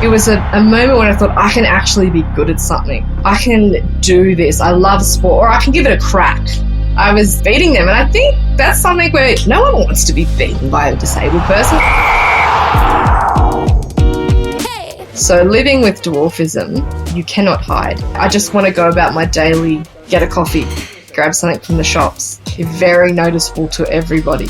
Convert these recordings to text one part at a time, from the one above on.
It was a moment when I thought, I can actually be good at something. I can do this. I love sport, or I can give it a crack. I was beating them, and I think that's something where no one wants to be beaten by a disabled person. So living with dwarfism, you cannot hide. I just want to go about my daily, get a coffee, grab something from the shops. You're very noticeable to everybody.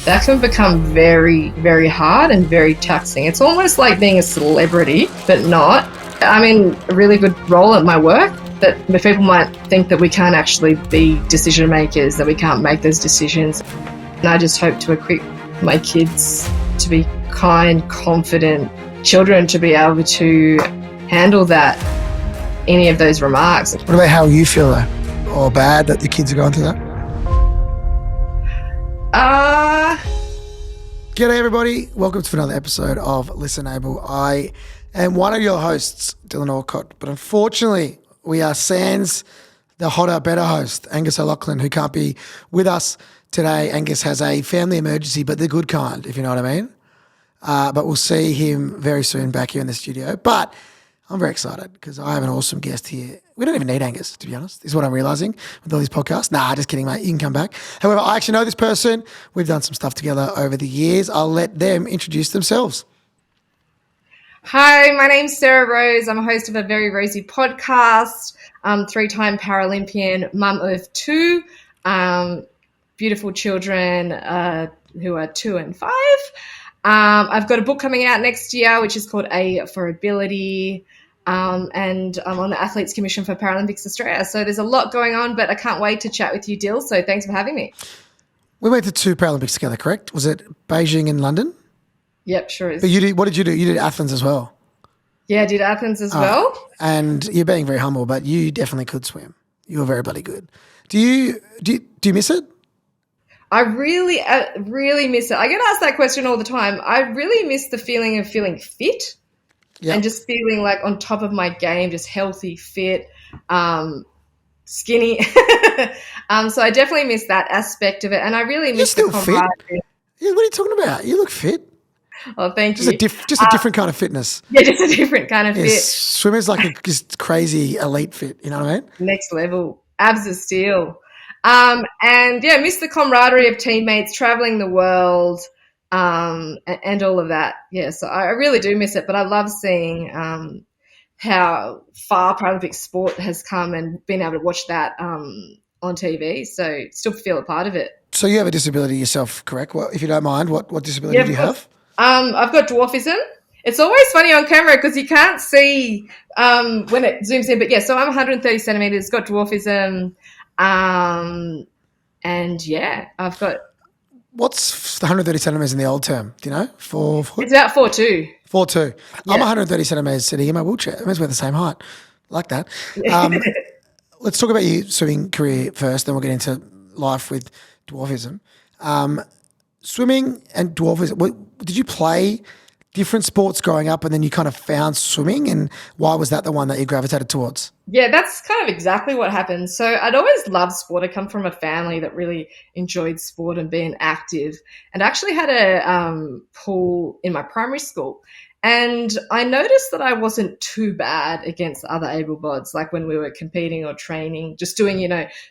That can become very, very hard and very taxing. It's almost like being a celebrity, but not. I'm in a really good role at my work, but people might think that we can't actually be decision makers, that we can't make those decisions. And I just hope to equip my kids to be kind, confident children, to be able to handle that, any of those remarks. What about how you feel though, or bad that the kids are going through that? G'day everybody, welcome to another episode of Listen Able. I am one of your hosts, Dylan Alcott, but unfortunately we are sans the hotter, better host, Angus O'Loughlin, who can't be with us today. Angus has a family emergency, but the good kind, if you know what I mean. But we'll see him very soon back here in the studio. But I'm very excited because I have an awesome guest here. We don't even need Angus, to be honest, is what I'm realising with all these podcasts. Nah, just kidding, mate. You can come back. However, I actually know this person. We've done some stuff together over the years. I'll let them introduce themselves. Hi, my name's Sarah Rose. I'm a host of a Very Rosy podcast, three-time Paralympian, mum of two beautiful children who are 2 and 5. I've got a book coming out next year, which is called A for Ability, and I'm on the Athletes Commission for Paralympics Australia. So there's a lot going on, but I can't wait to chat with you, Dill. So thanks for having me. We went to 2 Paralympics together, correct? Was it Beijing and London? Yep, sure is. But what did you do? You did Athens as well. Yeah, I did Athens as well. And you're being very humble, but you definitely could swim. You were very bloody good. Do you miss it? I really miss it. I get asked that question all the time. I really miss the feeling of feeling fit and just feeling like on top of my game, just healthy, fit, skinny. So I definitely miss that aspect of it, and I really miss the camaraderie. Yeah, what are you talking about? You look fit. Oh, thank you. Just a different kind of fitness. Yeah, just a different kind of fit. Swimmers like a just crazy elite fit. You know what I mean? Next level, abs of steel. And yeah, miss the camaraderie of teammates, traveling the world, and all of that. Yeah, so I really do miss it, but I love seeing how far Paralympic sport has come and being able to watch that on TV. So still feel a part of it. So you have a disability yourself, correct? Well, if you don't mind, what disability do you have? I've got dwarfism. It's always funny on camera because you can't see when it zooms in. But yeah, so I'm 130 centimetres, got dwarfism. And yeah, I've got. What's 130 centimetres in the old term? Do you know? 4 foot? It's about 4'2". 4'2". Yeah. I'm 130 centimetres sitting in my wheelchair. That means we're the same height. Like that. Let's talk about your swimming career first, then we'll get into life with dwarfism. Swimming and dwarfism, did you play different sports growing up and then you kind of found swimming, and why was that the one that you gravitated towards? Yeah, that's kind of exactly what happened. So I'd always loved sport. I come from a family that really enjoyed sport and being active, and I actually had a pool in my primary school. And I noticed that I wasn't too bad against other able-bods, like when we were competing or training, just doing,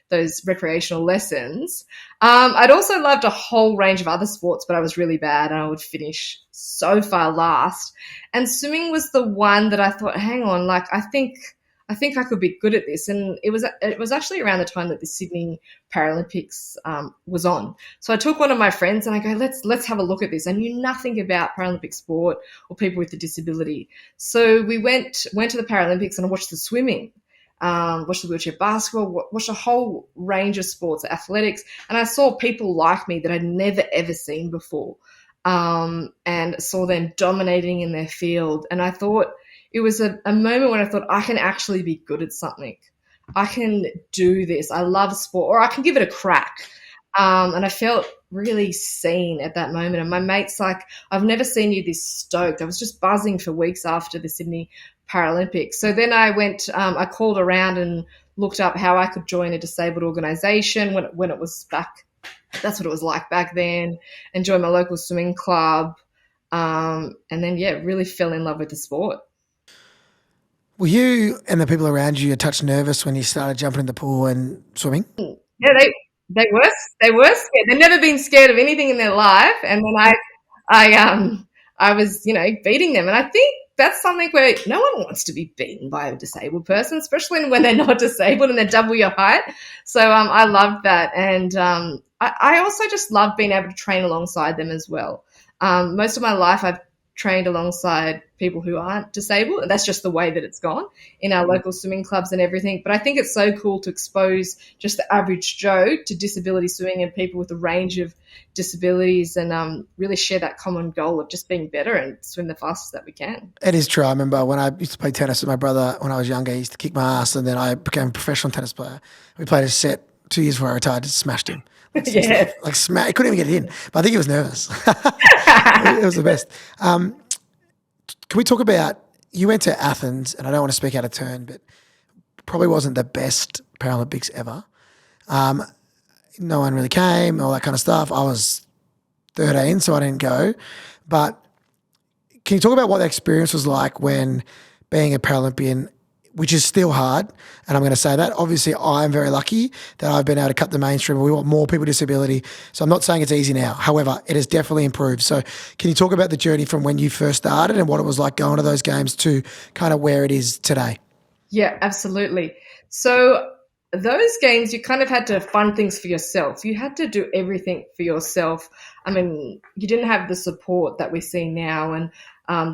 those recreational lessons. I'd also loved a whole range of other sports, but I was really bad and I would finish so far last. And swimming was the one that I thought, hang on, like I think I could be good at this. And it was actually around the time that the Sydney Paralympics was on. So I took one of my friends and I go, let's have a look at this. I knew nothing about Paralympic sport or people with a disability. So we went to the Paralympics and I watched the swimming, watched the wheelchair basketball, watched a whole range of sports, athletics. And I saw people like me that I'd never, ever seen before, and saw them dominating in their field. And I thought, it was a moment when I thought, I can actually be good at something. I can do this. I love sport, or I can give it a crack. And I felt really seen at that moment. And my mate's like, I've never seen you this stoked. I was just buzzing for weeks after the Sydney Paralympics. So then I called around and looked up how I could join a disabled organisation when it was back. That's what it was like back then, and joined my local swimming club. And then, really fell in love with the sport. Were you and the people around you a touch nervous when you started jumping in the pool and swimming? Yeah, they were scared. They've never been scared of anything in their life, and then I was beating them, and I think that's something where no one wants to be beaten by a disabled person, especially when they're not disabled and they're double your height. So I loved that, and I also just love being able to train alongside them as well. Most of my life I've trained alongside people who aren't disabled, and that's just the way that it's gone in our local swimming clubs and everything. But I think it's so cool to expose just the average Joe to disability swimming and people with a range of disabilities, and really share that common goal of just being better and swim the fastest that we can. It is true. I remember when I used to play tennis with my brother when I was younger, he used to kick my ass, and then I became a professional tennis player. We played a set 2 years before I retired, just smashed him. Yeah. He couldn't even get it in, but I think he was nervous. It was the best. Can we talk about, you went to Athens, and I don't want to speak out of turn, but probably wasn't the best Paralympics ever. No one really came, all that kind of stuff. I was 13, so I didn't go. But can you talk about what the experience was like when being a Paralympian, which is still hard, and I'm going to say that. Obviously, I'm very lucky that I've been able to cut the mainstream. We want more people with disability, so I'm not saying it's easy now. However, it has definitely improved. So can you talk about the journey from when you first started and what it was like going to those games to kind of where it is today? Yeah, absolutely. So those games, you kind of had to fund things for yourself. You had to do everything for yourself. I mean, you didn't have the support that we see now, and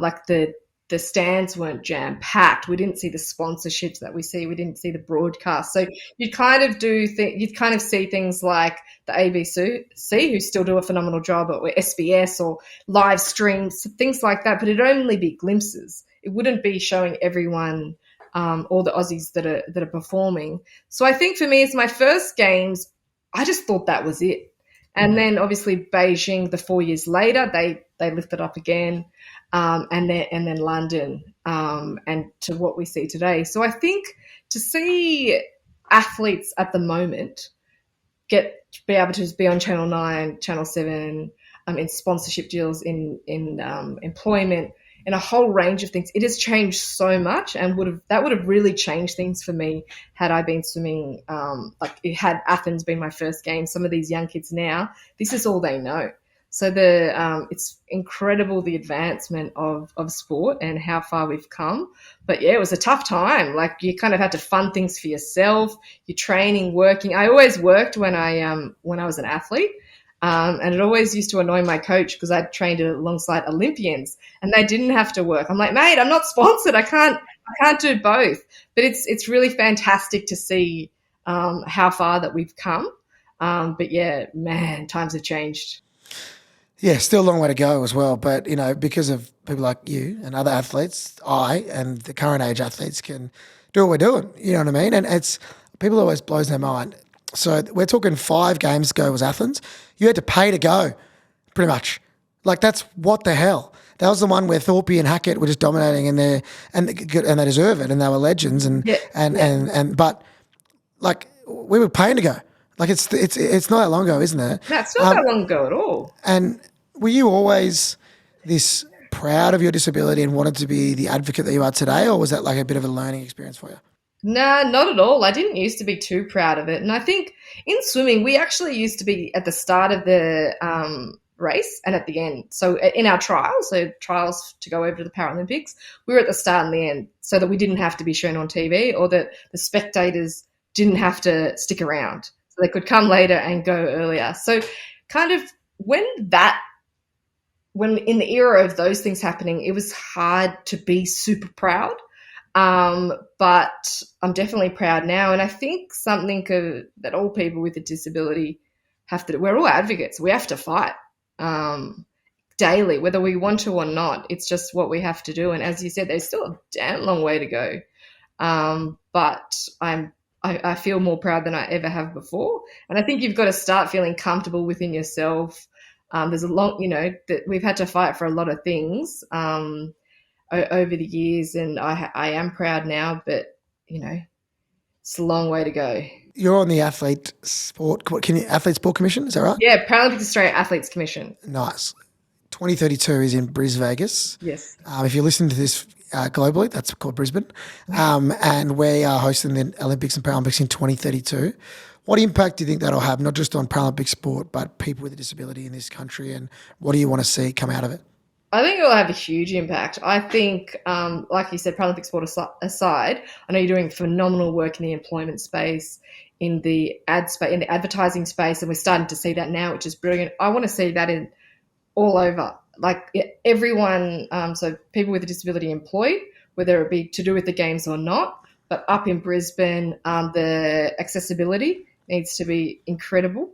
like the stands weren't jam-packed. We didn't see the sponsorships that we see. We didn't see the broadcast. So you'd kind of you'd kind of see things like the ABC, who still do a phenomenal job, or SBS, or live streams, things like that. But it'd only be glimpses. It wouldn't be showing everyone, all the Aussies that are performing. So I think for me, it's my first games. I just thought that was it. And then obviously Beijing, the 4 years later, they lifted up again. And then London, and to what we see today. So I think to see athletes at the moment be able to be on Channel 9, Channel 7, in sponsorship deals, in employment, in a whole range of things, it has changed so much, and that would have really changed things for me had I been swimming. Had Athens been my first game. Some of these young kids now, this is all they know. So it's incredible, the advancement of sport and how far we've come. But yeah, it was a tough time. Like, you kind of had to fund things for yourself. You're training, working. I always worked when I was an athlete, and it always used to annoy my coach because I trained alongside Olympians and they didn't have to work. I'm like, mate, I'm not sponsored. I can't do both. But it's really fantastic to see how far that we've come. But yeah, man, times have changed. Yeah, still a long way to go as well. But, because of people like you and other athletes, I and the current age athletes can do what we're doing. You know what I mean? And people always blows their mind. So we're talking 5 games ago was Athens. You had to pay to go, pretty much. Like, that's what the hell. That was the one where Thorpe and Hackett were just dominating, and they deserve it, and they were legends. But like, we were paying to go. Like, it's not that long ago, isn't it? No, it's not that long ago at all. And were you always this proud of your disability and wanted to be the advocate that you are today, or was that like a bit of a learning experience for you? No, not at all. I didn't used to be too proud of it. And I think in swimming, we actually used to be at the start of the race and at the end. So in our trials to go over to the Paralympics, we were at the start and the end, so that we didn't have to be shown on TV, or that the spectators didn't have to stick around. So they could come later and go earlier. So kind of when in the era of those things happening, it was hard to be super proud. But I'm definitely proud now. And I think something that all people with a disability have to do, we're all advocates. We have to fight daily, whether we want to or not. It's just what we have to do. And as you said, there's still a damn long way to go. But I feel more proud than I ever have before. And I think you've got to start feeling comfortable within yourself. There's a long, that we've had to fight for a lot of things over the years, and I am proud now, but it's a long way to go. You're on the Athlete Sport Commission, is that right? Yeah, Paralympic Australia Athletes Commission. Nice. 2032 is in Brisbane, Vegas. Yes. If you're listening to this globally. That's called Brisbane. And we are hosting the Olympics and Paralympics in 2032. What impact do you think that'll have, not just on Paralympic sport, but people with a disability in this country? And what do you want to see come out of it? I think it will have a huge impact. I think, like you said, Paralympic sport aside, I know you're doing phenomenal work in the employment space, in the ad space, in the advertising space, and we're starting to see that now, which is brilliant. I want to see that in all over, like everyone, so people with a disability employed, whether it be to do with the games or not. But up in Brisbane, the accessibility needs to be incredible.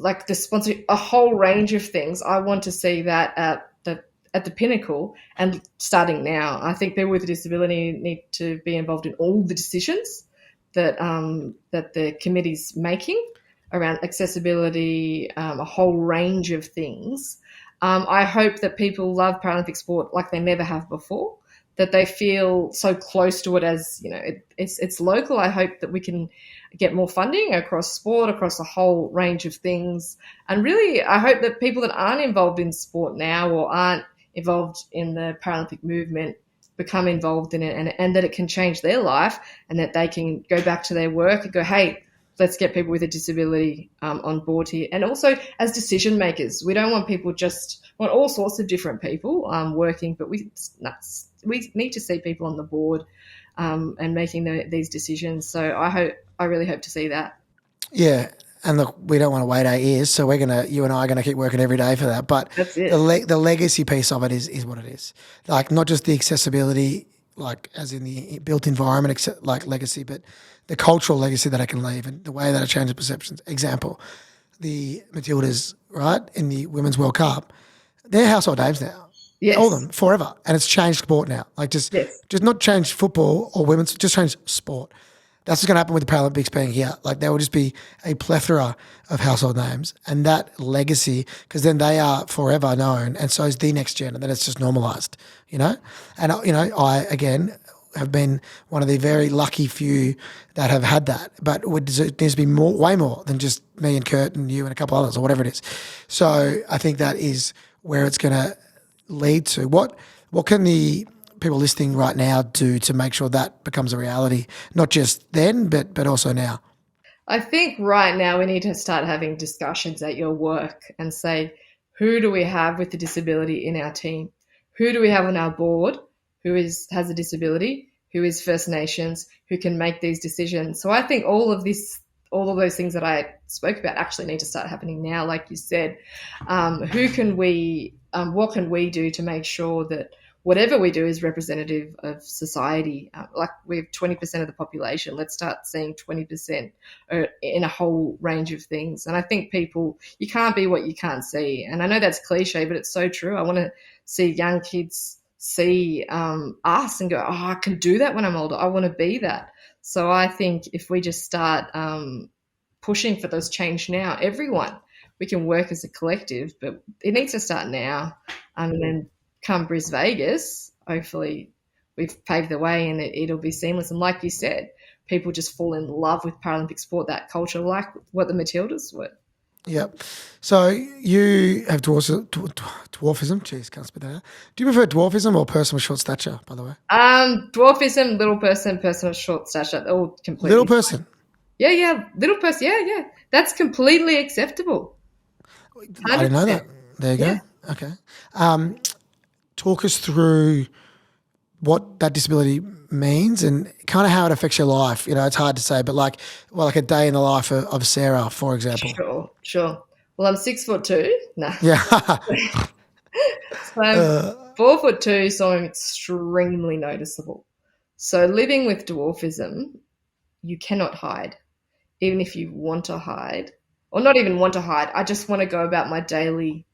Like the sponsor, a whole range of things. I want to see that at the pinnacle and starting now. I think people with a disability need to be involved in all the decisions that the committee's making around accessibility, a whole range of things. I hope that people love Paralympic sport like they never have before, that they feel so close to it as, it's local. I hope that we can get more funding across sport, across a whole range of things. And really, I hope that people that aren't involved in sport now or aren't involved in the Paralympic movement become involved in it, and that it can change their life, and that they can go back to their work and go, hey, let's get people with a disability on board here. And also as decision makers, we don't want people want all sorts of different people working, but we need to see people on the board and making these decisions. So I really hope to see that. Yeah. And look, we don't want to wait 8 years, so you and I are going to keep working every day for that. But that's it. The legacy piece of it is what it is. Like, not just the accessibility, like as in the built environment, like legacy, but the cultural legacy that I can leave and the way that it changes perceptions. Example, the Matildas, right, in the Women's World Cup, they're household names now. Yes. All of them, forever. And it's changed sport now. Like just not change football or women's, just change sport. That's what's going to happen with the Paralympics being here. Like there will just be a plethora of household names, and that legacy, because then they are forever known, and so is the next gen, and then it's just normalised, And, I, again, have been one of the very lucky few that have had that, but there needs to be way more than just me and Kurt and you and a couple others or whatever it is. So I think that is where it's going to lead to. What can the people listening right now do to make sure that becomes a reality, not just then, but also now? I think right now we need to start having discussions at your work and say, who do we have with a disability in our team? Who do we have on our board who has a disability, who is First Nations, who can make these decisions? So I think all of those things that I spoke about actually need to start happening now. Like you said, what can we do to make sure that whatever we do is representative of society? Like we have 20% of the population. Let's start seeing 20% in a whole range of things. And I think you can't be what you can't see. And I know that's cliche, but it's so true. I want to see young kids see us and go, oh, I can do that when I'm older. I want to be that. So I think if we just start pushing for those change now, we can work as a collective, but it needs to start now. And then come Brisbane, Vegas, hopefully we've paved the way and it'll be seamless. And like you said, people just fall in love with Paralympic sport, that culture, like what the Matildas were. Yep. So you have dwarfism. Jeez, can't spit that out. Do you prefer dwarfism or person with short stature, by the way? Dwarfism, little person with short stature, all completely little person. Fine. Yeah, little person. Yeah. That's completely acceptable. 100%. I didn't know that. There you go. Okay. Talk us through what that disability means and kind of how it affects your life. It's hard to say, but like a day in the life of Sarah, for example. Sure. Well, I'm 6'2". No. Yeah. So I'm 4'2", so I'm extremely noticeable. So living with dwarfism, you cannot hide, even if you want to hide, or not even want to hide. I just want to go about my daily,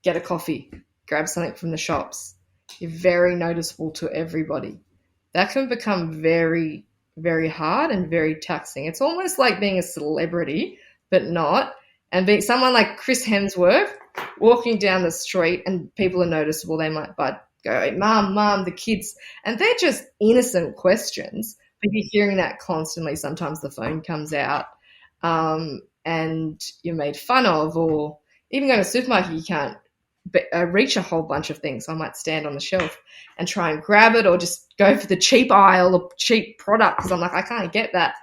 get a coffee, grab something from the shops. You're very noticeable to everybody. That can become very, very hard and very taxing. It's almost like being a celebrity, but not. And being someone like Chris Hemsworth walking down the street and people are noticeable. They might go, Mom, the kids. And they're just innocent questions. But you're hearing that constantly. Sometimes the phone comes out and you're made fun of, or even going to the supermarket, you can't reach a whole bunch of things. I might stand on the shelf and try and grab it, or just go for the cheap aisle of cheap products. I'm like, I can't get that.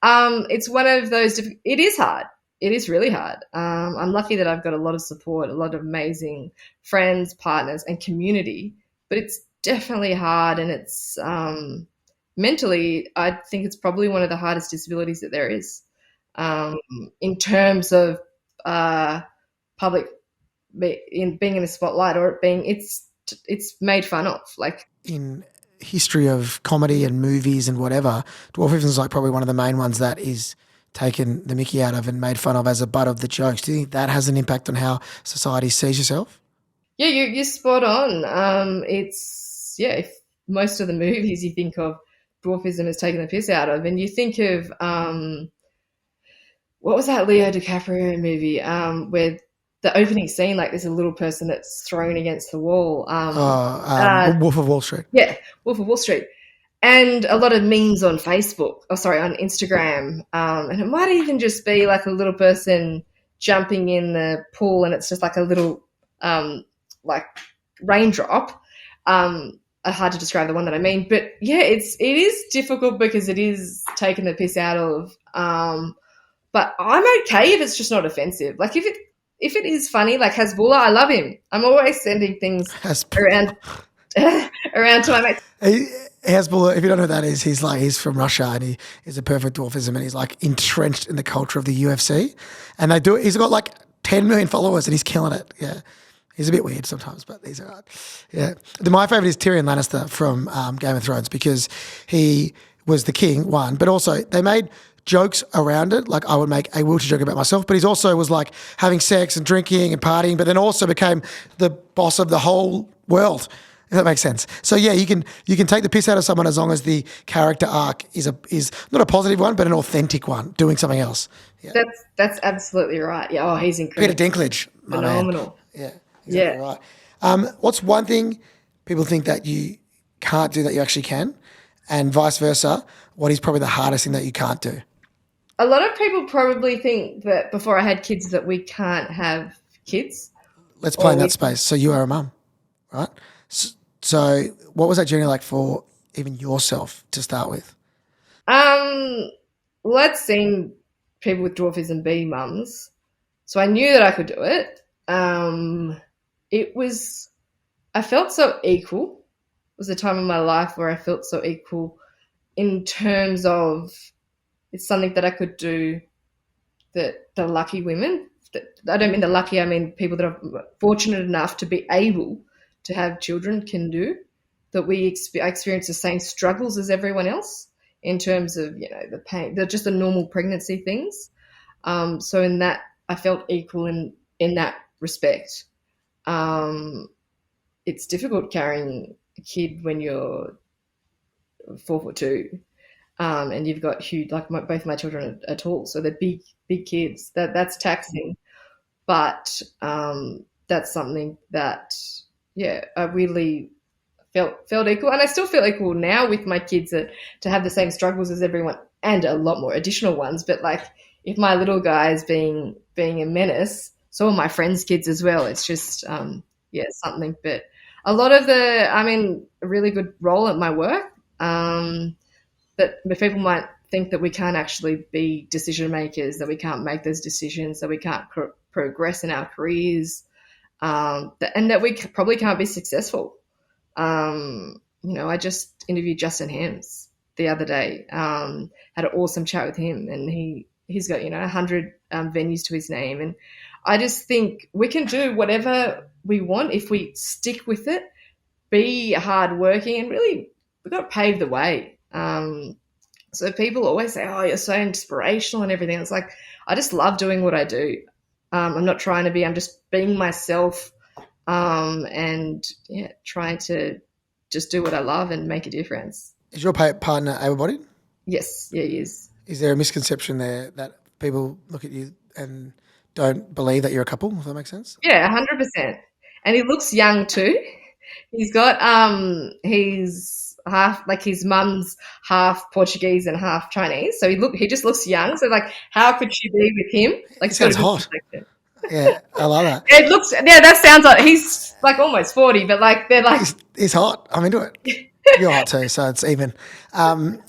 It's one of those. It is hard. It is really hard. I'm lucky that I've got a lot of support, a lot of amazing friends, partners, and community. But it's definitely hard, and it's mentally, I think it's probably one of the hardest disabilities that there is, in terms of public being in the spotlight, or it's made fun of. Like, in history of comedy and movies and whatever, dwarfism is like probably one of the main ones that is taken the mickey out of and made fun of as a butt of the jokes. Do you think that has an impact on how society sees yourself? Yeah, you're spot on. If most of the movies you think of, dwarfism is taken the piss out of, and you think of what was that Leo DiCaprio movie where the opening scene, like there's a little person that's thrown against the wall. Wolf of Wall Street. Yeah, Wolf of Wall Street. And a lot of memes on Facebook, on Instagram. And it might even just be like a little person jumping in the pool, and it's just like a little like raindrop. Hard to describe the one that I mean. But yeah, it is difficult because it is taking the piss out of. But I'm okay if it's just not offensive. Like if it is funny, like Hasbullah, I love him. I'm always sending things around to my mates. Hasbullah, if you don't know who that is, he's from Russia, and he is a perfect dwarfism, and he's like entrenched in the culture of the UFC. And he's got like 10 million followers, and he's killing it. Yeah. He's a bit weird sometimes, but he's all right. Yeah. My favourite is Tyrion Lannister from Game of Thrones, because he was the king, one, but also they made jokes around it. Like I would make a wheelchair joke about myself, but he's also was like having sex and drinking and partying, but then also became the boss of the whole world, if that makes sense. So yeah, you can take the piss out of someone as long as the character arc is not a positive one, but an authentic one, doing something else. Yeah. That's absolutely right. Yeah. Oh, he's incredible. Peter Dinklage. Phenomenal. Yeah. Exactly right. What's one thing people think that you can't do that you actually can, and vice versa? What is probably the hardest thing that you can't do? A lot of people probably think that before I had kids that we can't have kids. Let's play in that space. So you are a mum, right? So what was that journey like for even yourself to start with? Well, I'd seen people with dwarfism be mums, so I knew that I could do it. I felt so equal. It was a time in my life where I felt so equal in terms of it's something that I could do that the lucky women, I don't mean the lucky, I mean people that are fortunate enough to be able to have children can do, that I experience the same struggles as everyone else in terms of, the pain, just the normal pregnancy things. So in that, I felt equal in that respect. It's difficult carrying a kid when you're 4'2", and you've got huge. Like both my children are tall, so they're big kids. That's taxing, but that's something that I really felt equal, and I still feel equal now with my kids to have the same struggles as everyone, and a lot more additional ones. But like if my little guy is being a menace, so are my friends' kids as well. It's just, something. But a lot of I'm in a really good role at my work, but people might think that we can't actually be decision makers, that we can't make those decisions, that we can't progress in our careers, and that we probably can't be successful. I just interviewed Justin Hams the other day, had an awesome chat with him, and he's got, 100 venues to his name. And I just think we can do whatever we want if we stick with it, be hardworking, and really we've got to pave the way. So people always say, oh, you're so inspirational and everything. It's like, I just love doing what I do. I'm not trying to be, I'm just being myself, and trying to just do what I love and make a difference. Is your partner able-bodied? Yes, yeah, he is. Is there a misconception there that people look at you and don't believe that you're a couple, if that makes sense? Yeah, 100%. And he looks young too. He's got he's half, like his mum's half Portuguese and half Chinese. So he just looks young. So like, how could she be with him? Like, he sounds hot. Yeah, I love that. It looks, yeah, that sounds like he's like almost 40, but like they're like, He's hot. I'm into it. You're hot too, so it's even. Um,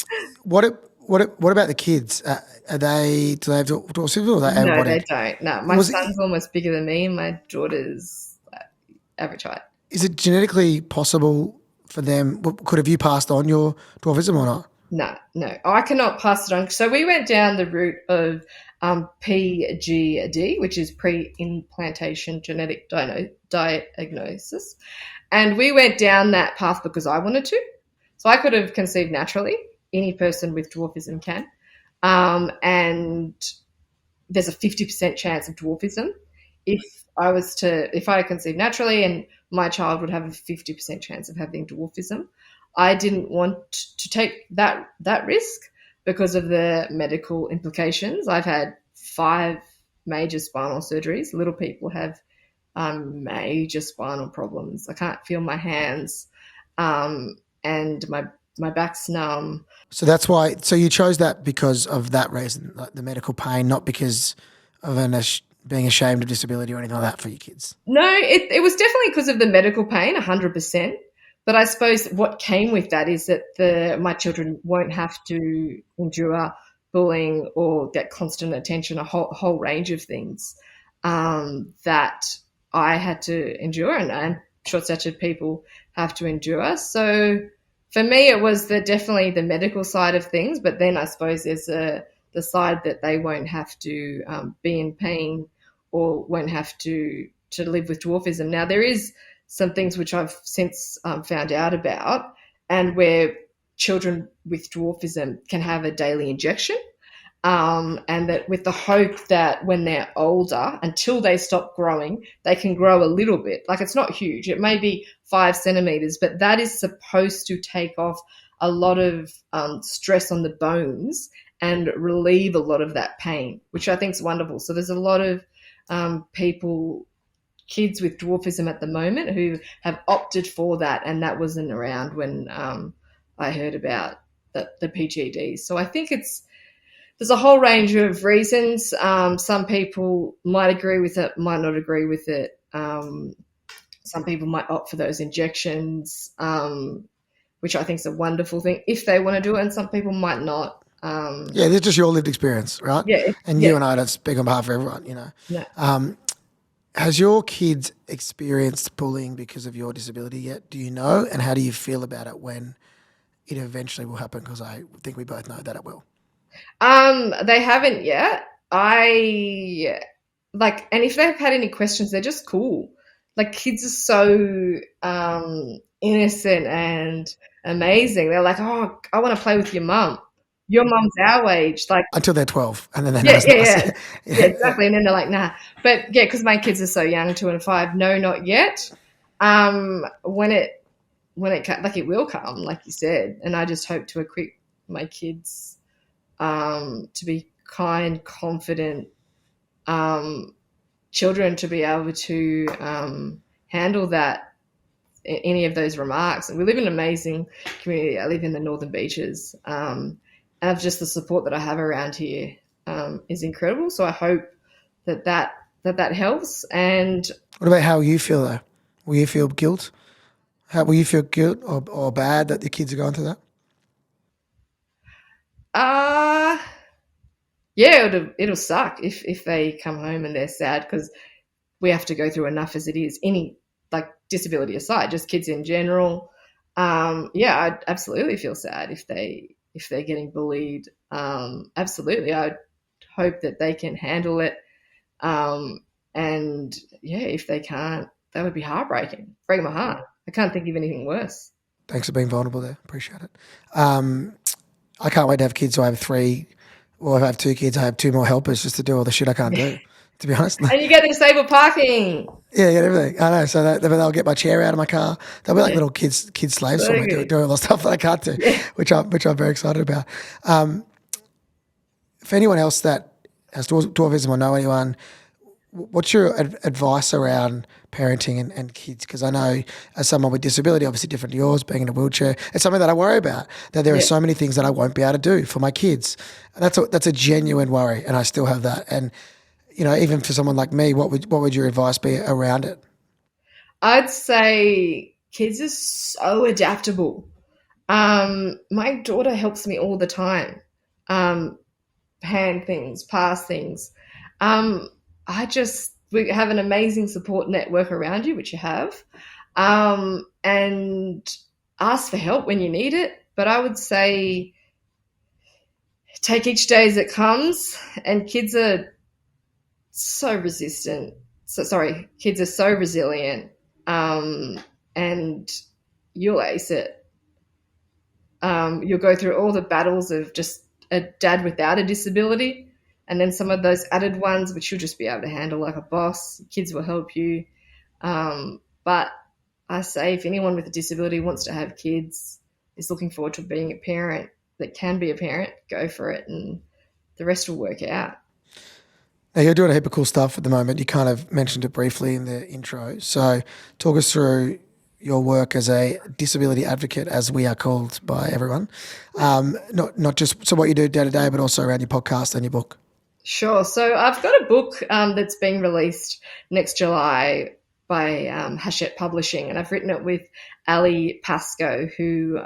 what about the kids? Are they do they have dwarfism or are they no, they able-bodied? don't. No, my Was it, son's almost bigger than me, and my daughter's average height. is it genetically possible for them? Could have you passed on your dwarfism or not? No, no, I cannot pass it on. So we went down the route of PGD, which is pre-implantation genetic diagnosis, and we went down that path because I wanted to. So I could have conceived naturally. Any person with dwarfism can, and there's a 50% chance of dwarfism. If I conceived naturally, and my child would have a 50% chance of having dwarfism. I didn't want to take that risk because of the medical implications. I've had 5 major spinal surgeries. Little people have major spinal problems. I can't feel my hands, and my back's numb. So that's why. So you chose that because of that reason, like the medical pain, not because of being ashamed of disability or anything like that for your kids. No, it was definitely because of the medical pain, 100%. But I suppose what came with that is that my children won't have to endure bullying or get constant attention, a whole range of things that I had to endure, and short-statured people have to endure. So for me, it was definitely the medical side of things, but then I suppose there's the side that they won't have to be in pain or won't have to live with dwarfism. Now, there is some things which I've since found out about, and where children with dwarfism can have a daily injection, and that with the hope that when they're older, until they stop growing, they can grow a little bit. Like, it's not huge. It may be 5 centimetres, but that is supposed to take off a lot of stress on the bones and relieve a lot of that pain, which I think is wonderful. So there's a lot of kids with dwarfism at the moment who have opted for that, and that wasn't around when I heard about the PGDs. So I think there's a whole range of reasons. Some people might agree with it, might not agree with it. Some people might opt for those injections, which I think is a wonderful thing if they want to do it, and some people might not. Yeah, this is just your lived experience, right? Yeah. And you and I don't speak on behalf of everyone, you know. No. Has your kids experienced bullying because of your disability yet? Do you know? And how do you feel about it when it eventually will happen? Because I think we both know that it will. They haven't yet. And if they've had any questions, they're just cool. Like, kids are so innocent and amazing. They're like, "Oh, I want to play with your mum. Your mum's our age." Like, until they're 12, and then they're yeah, exactly. And then they're like, "Nah." But yeah, because my kids are so young, 2 and 5. No, not yet. When it it will come, like you said, and I just hope to equip my kids to be kind, confident children, to be able to handle any of those remarks. And we live in an amazing community. I live in the Northern Beaches, and just the support that I have around here is incredible. So I hope that helps. And what about how you feel though? Will you feel guilt? Will you feel guilt or bad that the kids are going through that? Yeah, it'll suck if they come home and they're sad, because we have to go through enough as it is. Any, like, disability aside, just kids in general. Yeah, I'd absolutely feel sad if they're getting bullied. Absolutely, I hope that they can handle it. And yeah, if they can't, that would be heartbreaking. Break my heart. I can't think of anything worse. Thanks for being vulnerable there. Appreciate it. I can't wait to have kids. So I have 3. Well, if I have 2 kids, I have 2 more helpers just to do all the shit I can't do, to be honest. And you get disabled parking. Yeah, you get everything. I know. So they'll get my chair out of my car. They'll be like little kid slaves for me, doing all the stuff that I can't do, which I'm very excited about. For anyone else that has dwarfism or know anyone, what's your advice around parenting and kids? Because I know, as someone with disability, obviously different to yours, being in a wheelchair, it's something that I worry about, that there are so many things that I won't be able to do for my kids. And that's a genuine worry, and I still have that. And even for someone like me, what would your advice be around it? I'd say kids are so adaptable. My daughter helps me all the time. Um, Hand things, pass things. Um, we have an amazing support network around you, which you have, and ask for help when you need it. But I would say take each day as it comes, and kids are so resistant. Kids are so resilient, and you'll ace it. You'll go through all the battles of just a dad without a disability, and then some of those added ones, which you'll just be able to handle like a boss. Kids will help you. But I say if anyone with a disability wants to have kids, is looking forward to being a parent that can be a parent, go for it, and the rest will work out. Now, you're doing a heap of cool stuff at the moment. You kind of mentioned it briefly in the intro. So talk us through your work as a disability advocate, as we are called by everyone. Not just so what you do day to day, but also around your podcast and your book. Sure. So I've got a book that's being released next July by Hachette Publishing, and I've written it with Ali Pascoe, who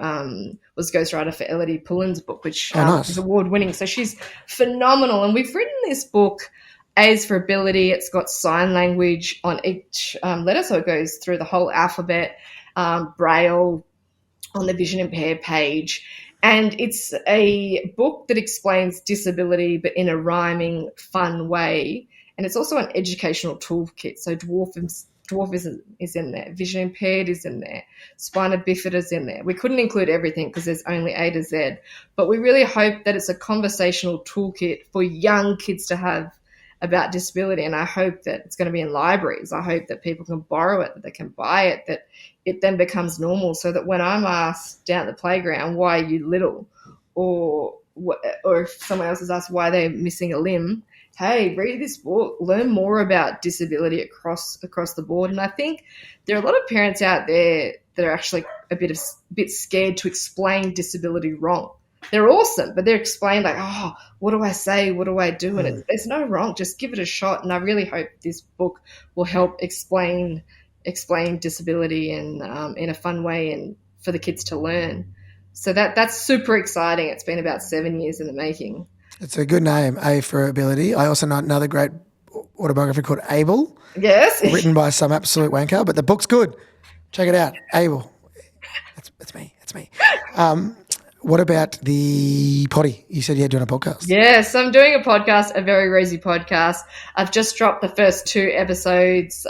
was ghostwriter for Elodie Pullen's book, which nice. is award-winning. So she's phenomenal. And we've written this book, A is for ability. It's got sign language on each letter, so it goes through the whole alphabet, Braille on the vision impaired page. And it's a book that explains disability, but in a rhyming, fun way. And it's also an educational toolkit. So dwarfism is in there, vision impaired is in there, spina bifida is in there. We couldn't include everything because there's only A to Z, but we really hope that it's a conversational toolkit for young kids to have about disability. And I hope that it's going to be in libraries. I hope that people can borrow it, that they can buy it, that it then becomes normal, so that when I'm asked down at the playground, why are you little? Or if someone else is asked why they're missing a limb, hey, read this book, learn more about disability across the board. And I think there are a lot of parents out there that are actually a bit scared to explain disability wrong. They're awesome, but they're explained like, oh, what do I say? What do I do? And there's no wrong. Just give it a shot. And I really hope this book will help explain disability in a fun way and for the kids to learn. So that's super exciting. It's been about 7 years in the making. It's a good name, A for ability. I also know another great autobiography called Able. Yes. Written by some absolute wanker, but the book's good. Check it out. Able. That's me. What about the potty? You said you had doing a podcast. Yes, I'm doing a podcast, a Very Rosie podcast. I've just dropped the first 2 episodes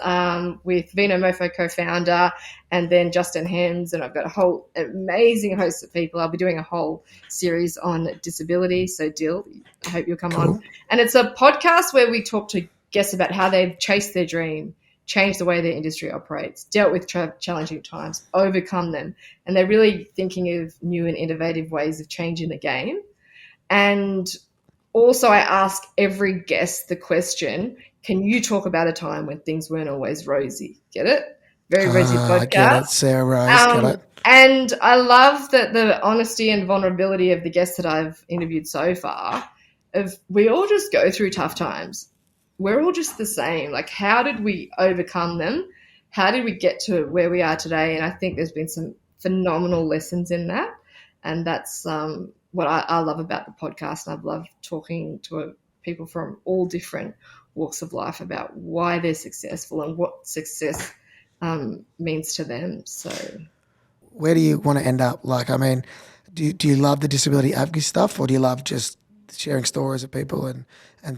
with Vino Mofo co-founder and then Justin Hems, and I've got a whole amazing host of people. I'll be doing a whole series on disability. So, Dill, I hope you'll come on. And it's a podcast where we talk to guests about how they've chased their dream, changed the way their industry operates, dealt with challenging times, overcome them. And they're really thinking of new and innovative ways of changing the game. And also I ask every guest the question, can you talk about a time when things weren't always rosy? Get it? Very Rosy podcast. I get it, Sarah Rose, get it. And I love that the honesty and vulnerability of the guests that I've interviewed so far, we all just go through tough times. We're all just the same. Like, how did we overcome them? How did we get to where we are today? And I think there's been some phenomenal lessons in that. And that's what I love about the podcast. And I've loved talking to people from all different walks of life about why they're successful and what success means to them. So, where do you want to end up? Like, I mean, do you love the disability advocacy stuff, or do you love just sharing stories of people and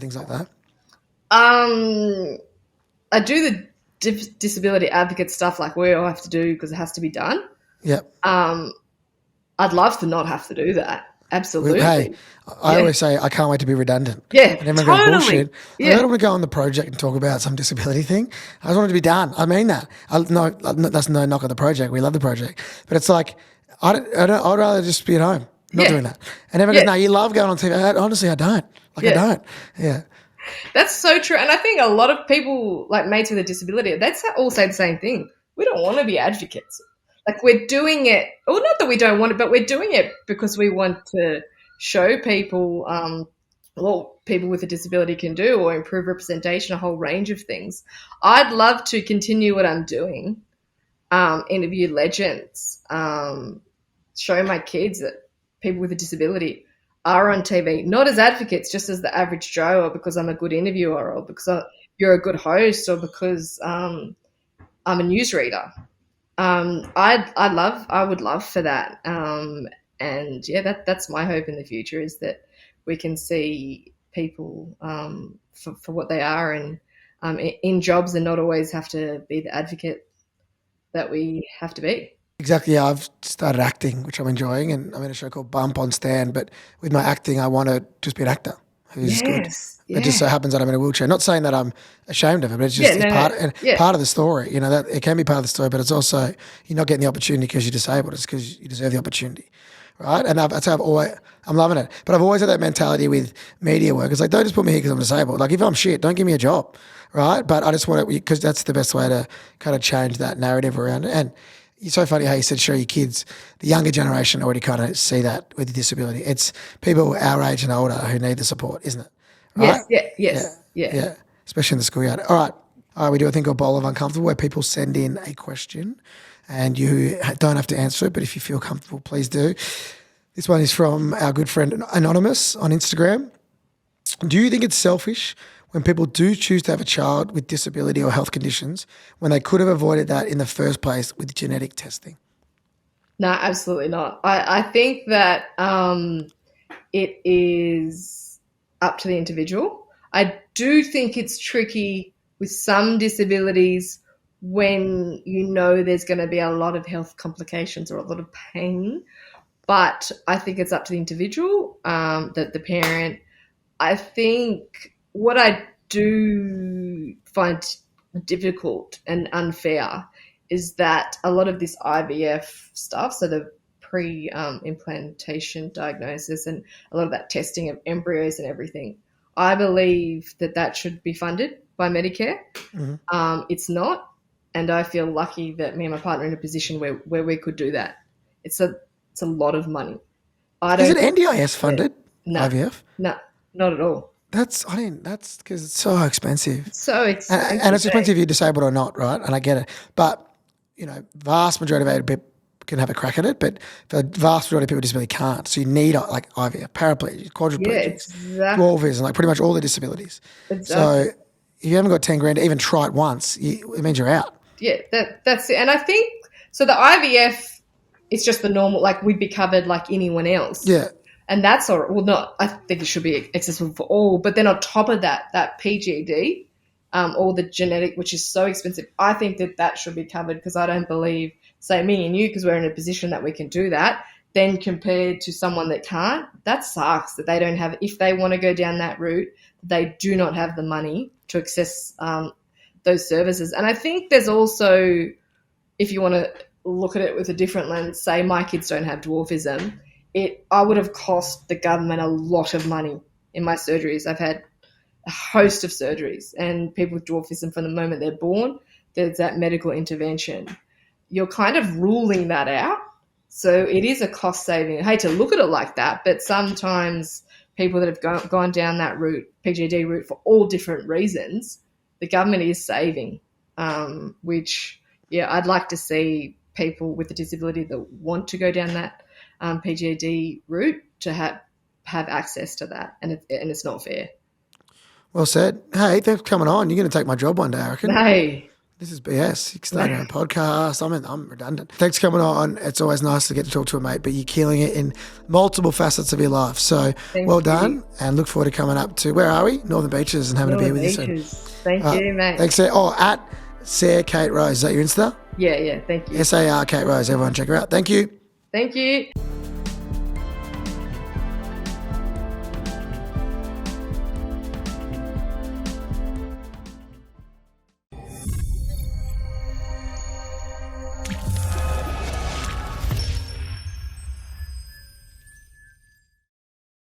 things like that? I do the disability advocate stuff like we all have to do because it has to be done. Yep. I'd love to not have to do that. Absolutely. Hey, I always say I can't wait to be redundant. Yeah, I never totally. go bullshit. Yeah. I don't want to go on the project and talk about some disability thing. I just want it to be done. I mean that. No, that's no knock on the project. We love the project, but it's like I'd rather just be at home, not doing that. And everyone goes, "No, you love going on TV." Honestly, I don't. I don't. Yeah. That's so true. And I think a lot of people, like mates with a disability, that's all say the same thing. We don't want to be advocates. Like, we're doing it, or not that we don't want it, but we're doing it because we want to show people what people with a disability can do or improve representation, a whole range of things. I'd love to continue what I'm doing, interview legends, show my kids that people with a disability are on TV, not as advocates, just as the average Joe, or because I'm a good interviewer, or because you're a good host, or because I'm a newsreader. I would love for that. And yeah, that's my hope in the future, is that we can see people for what they are, and in jobs, and not always have to be the advocate that we have to be. Exactly. Yeah, I've started acting, which I'm enjoying, and I'm in a show called Bump on Stand. But with my acting, I want to just be an actor who's good. Yeah. It just so happens that I'm in a wheelchair. Not saying that I'm ashamed of it, but it's just part of the story. You know, that it can be part of the story, but it's also you're not getting the opportunity because you're disabled. It's because you deserve the opportunity, right? And I'm loving it. But I've always had that mentality with media work. It's like, don't just put me here because I'm disabled. Like, if I'm shit, don't give me a job, right? But I just want it because that's the best way to kind of change that narrative around it. And it's so funny how you said show your kids. The younger generation already kind of see that with the disability. It's people our age and older who need the support, isn't it? Right? Yes. Yeah. Especially in the schoolyard. All right. We do a thing called Bowl of Uncomfortable, where people send in a question and you don't have to answer it, but if you feel comfortable, please do. This one is from our good friend Anonymous on Instagram. Do you think it's selfish when people do choose to have a child with disability or health conditions when they could have avoided that in the first place with genetic testing? No, absolutely not. I think that it is up to the individual. I do think it's tricky with some disabilities when you know there's going to be a lot of health complications or a lot of pain. But I think it's up to the individual, the parent. I think what I do find difficult and unfair is that a lot of this IVF stuff, so the pre-implantation diagnosis and a lot of that testing of embryos and everything, I believe that should be funded by Medicare. Mm-hmm. It's not, and I feel lucky that me and my partner are in a position where we could do that. It's a lot of money. Is it NDIS funded? No, IVF? No, not at all. That's because it's so expensive. It's so expensive. And it's expensive if you're disabled or not, right? And I get it. But, vast majority of people can have a crack at it, but the vast majority of people with disability can't. So you need like IVF, paraplegics, quadriplegics, dwarfism, like pretty much all the disabilities. Exactly. So if you haven't got 10 grand to even try it once, it means you're out. Yeah, that's it. And I think, so the IVF is just the normal, like we'd be covered like anyone else. Yeah. And that's all right. Well, not, I think it should be accessible for all. But then on top of that PGD, all the genetic, which is so expensive, I think that should be covered, because I don't believe, say me and you, because we're in a position that we can do that, then compared to someone that can't, that sucks that they don't have, if they want to go down that route, they do not have the money to access those services. And I think there's also, if you want to look at it with a different lens, say my kids don't have dwarfism, I would have cost the government a lot of money in my surgeries. I've had a host of surgeries, and people with dwarfism, from the moment they're born, there's that medical intervention. You're kind of ruling that out. So it is a cost saving. I hate to look at it like that, but sometimes people that have gone down that route, PGD route, for all different reasons, the government is saving, which, I'd like to see people with a disability that want to go down that PGD route to have access to that, and it's not fair. Well said. Hey, thanks for coming on. You're going to take my job one day, I reckon. Hey. This is BS. You can start your own podcast. I'm redundant. Thanks for coming on. It's always nice to get to talk to a mate, but you're killing it in multiple facets of your life. So well done, and look forward to coming up to, where are we? Northern Beaches, and having a beer with you soon. Thank you, mate. Thanks. at Sarah Kate Rose. Is that your Insta? Yeah. Thank you. SAR Kate Rose. Everyone check her out. Thank you. Thank you.